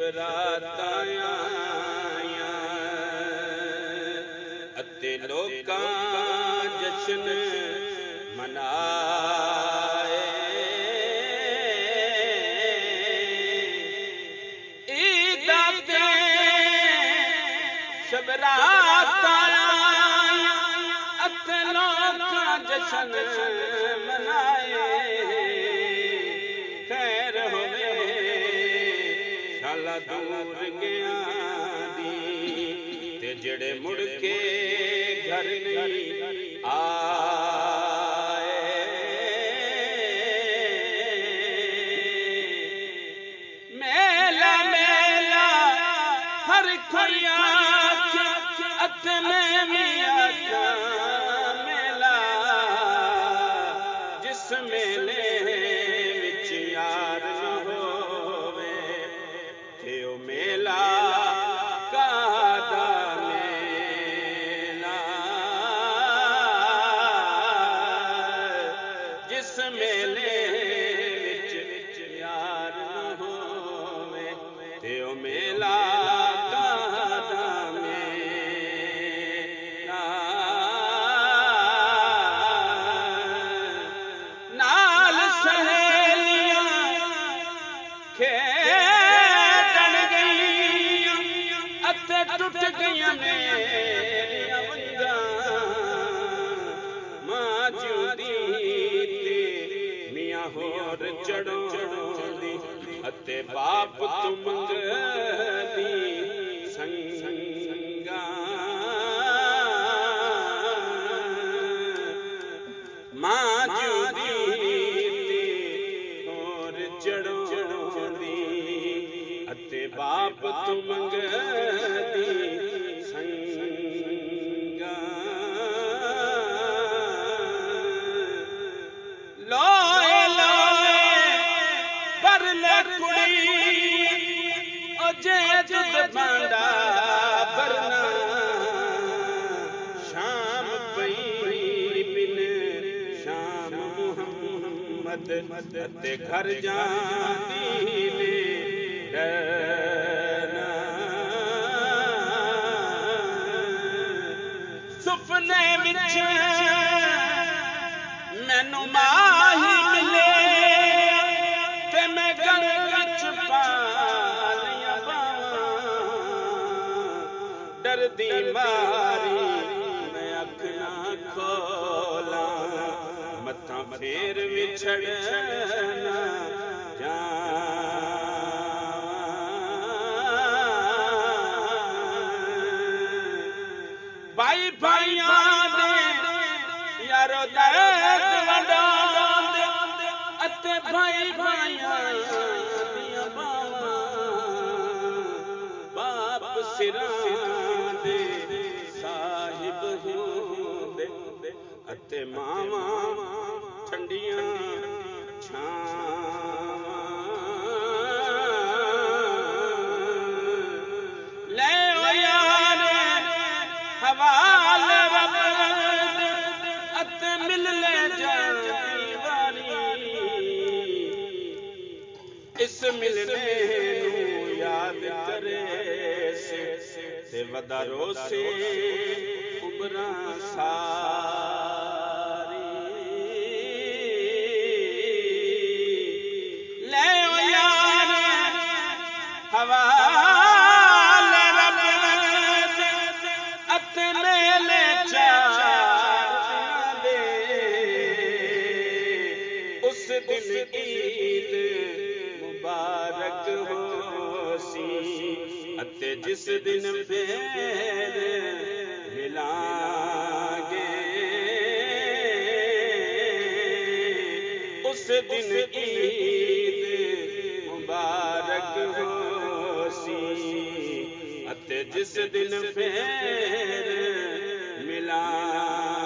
बरातां आईयां अते लोकां जशन मनाए। ईदां ते बरातां आईयां अते लोकां जशन मनाए। खैर होवे शाला दूर गया दी ते जेड़े मुड़ के घर नहीं आए। मेला मेला हर कोई आखे अते मैं भी आखा मेला। जिस मेले विच यार न होवे ते ओ मेला कादा मेला। जिस मेले विच यार न होवे ते ओ मेला कादा मेला। नाल सहेलियां खेडण गईयां अते टुट गईयां मेरियां वंगां। मां जिउंदी ते मियां होर चढ़ाउंदी अते बाप तू मंगदी संगां। मां जिउंदी ते होर चढ़ाउंदी अते बाप तू मंगदी संगां। लोए लोए बरले कुड़ी ओ जे जुद भांडा बरना। शाम पई बिन शाम मुहम्मद ते घर जांदी ने डरना। सुपने विच मैनू माही मिले ते मैं गल विच पा लिया बावां। डरदी मारी मैं अख ना खोला मत्था फेर विछड़ना भाई भाइयां दे यारो दर्द वंडांदे अते भाई भाइयां दियां बावां। बाप सिरां दे साहिब होंदे अते मावां ठंडियां छावां। ले ओ यार हवाल रब दे अते मिल ले जाती वारी। इस मिलने नू याद करे से ते वदा रोसे उबरा सारी। ले ओ यार हवाल रब दे अते मेले चार दे। उस दिन ईद मुबारक होसी अते जिस दिन फेर मिलांगे। उस दिन ईद मुबारक होसी अते जिस दिन फेर मिलांगे।